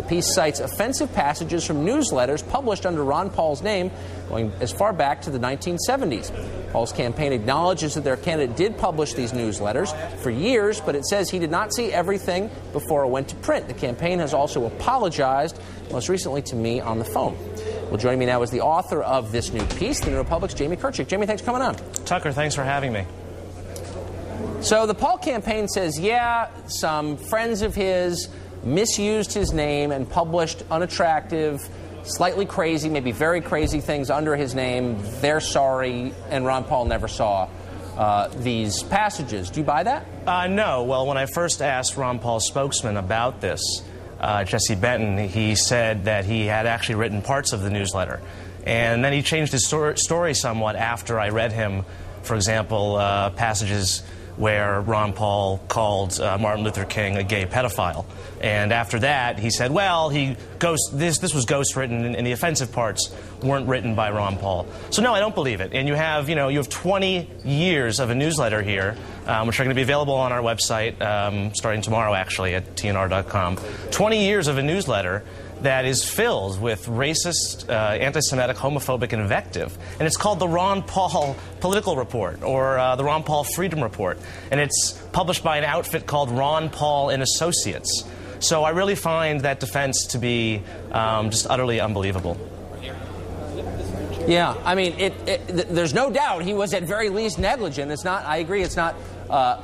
The piece cites offensive passages from newsletters published under Ron Paul's name going as far back to the 1970s. Paul's campaign acknowledges that their candidate did publish these newsletters for years, but it says he did not see everything before it went to print. The campaign has also apologized, most recently to me on the phone. Well, joining me now is the author of this new piece, The New Republic's Jamie Kirchick. Jamie, thanks for coming on. Tucker, thanks for having me. So the Paul campaign says, yeah, some friends of his misused his name and published unattractive, slightly crazy, maybe very crazy things under his name. They're sorry, and Ron Paul never saw these passages. Do you buy that? No. Well, when I first asked Ron Paul's spokesman about this, Jesse Benton, he said that he had actually written parts of the newsletter. And then he changed his story somewhat after I read him, for example, passages where Ron Paul called Martin Luther King a gay pedophile. And after that, he said, well, this was ghost-written, and the offensive parts weren't written by Ron Paul. So no, I don't believe it. And you have 20 years of a newsletter here, which are going to be available on our website starting tomorrow, actually, at tnr.com. 20 years of a newsletter that is filled with racist, anti-Semitic, homophobic invective. And it's called the Ron Paul Political Report, or the Ron Paul Freedom Report. And it's published by an outfit called Ron Paul and Associates. So I really find that defense to be just utterly unbelievable. Yeah, I mean, there's no doubt he was at very least negligent. It's not, I agree, it's not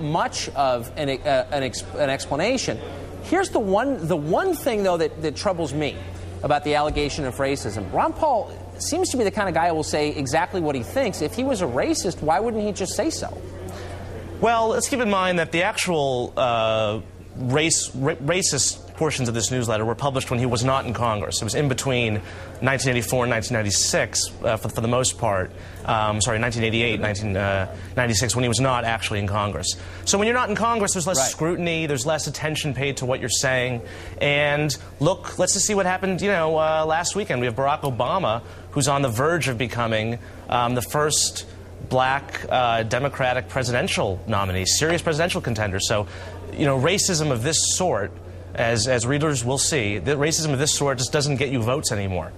much of an explanation. Here's the one thing, though, that troubles me about the allegation of racism. Ron Paul seems to be the kind of guy who will say exactly what he thinks. If he was a racist, why wouldn't he just say so? Well, let's keep in mind that the actual racist portions of this newsletter were published when he was not in Congress. It was in between 1984 and 1996, for the most part. 1988, 1996, when he was not actually in Congress. So when you're not in Congress, there's less scrutiny, there's less attention paid to what you're saying. And look, let's just see what happened, last weekend. We have Barack Obama, who's on the verge of becoming the first black Democratic presidential nominee, serious presidential contender. So, racism of this sort, as readers will see, that racism of this sort just doesn't get you votes anymore.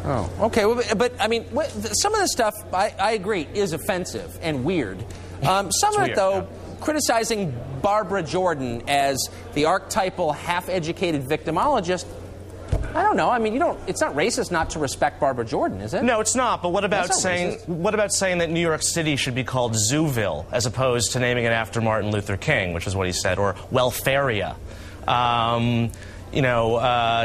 Oh, okay. Well, but I mean, some of this stuff, I agree, is offensive and weird. Some of it, though, criticizing Barbara Jordan as the archetypal half-educated victimologist, I don't know. I mean, it's not racist not to respect Barbara Jordan, is it? No, it's not. But what about saying that New York City should be called Zooville as opposed to naming it after Martin Luther King, which is what he said, or Welfaria?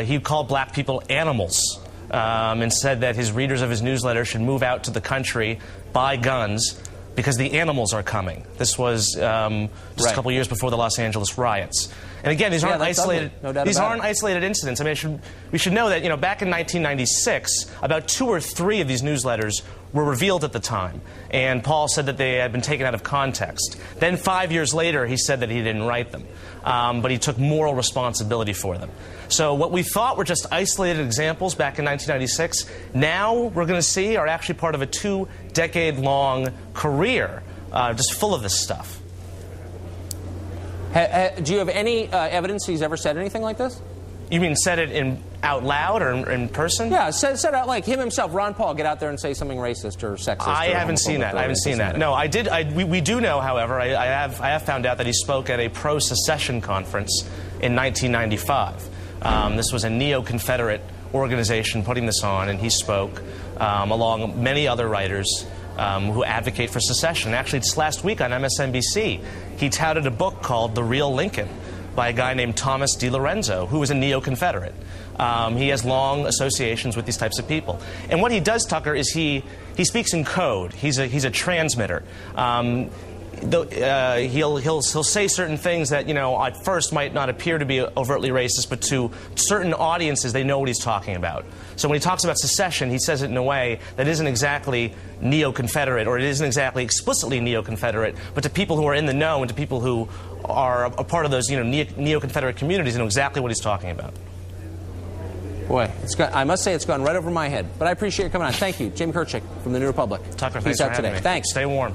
He called black people animals, and said that his readers of his newsletter should move out to the country, buy guns, because the animals are coming. This was just a couple years before the Los Angeles riots. And again, these aren't isolated. These aren't isolated incidents. I mean, we should know that back in 1996, about 2 or 3 of these newsletters were revealed at the time, and Paul said that they had been taken out of context. Then 5 years later, he said that he didn't write them, but he took moral responsibility for them. So what we thought were just isolated examples back in 1996, now we're going to see are actually part of a 2-decade-long career just full of this stuff. Do you have any evidence he's ever said anything like this? You mean said it out loud or in person? Yeah, said out like him himself, Ron Paul, get out there and say something racist or sexist. I haven't seen that. I haven't seen that. No, I did. We do know, however, I have found out that he spoke at a pro-secession conference in 1995. This was a neo-Confederate organization putting this on, and he spoke along many other writers who advocate for secession. Actually, just last week on MSNBC, he touted a book called The Real Lincoln by a guy named Thomas DiLorenzo, who was a neo-Confederate. He has long associations with these types of people. And what he does, Tucker, is he speaks in code. He's a transmitter. He'll say certain things that, at first might not appear to be overtly racist, but to certain audiences, they know what he's talking about. So when he talks about secession, he says it in a way that isn't exactly neo-Confederate, or it isn't exactly explicitly neo-Confederate, but to people who are in the know and to people who are a part of those, neo-Confederate communities, know exactly what he's talking about. Boy, I must say it's gone right over my head. But I appreciate you coming on. Thank you. Jamie Kirchick from the New Republic. Tucker, thanks for having me. Thanks. Stay warm.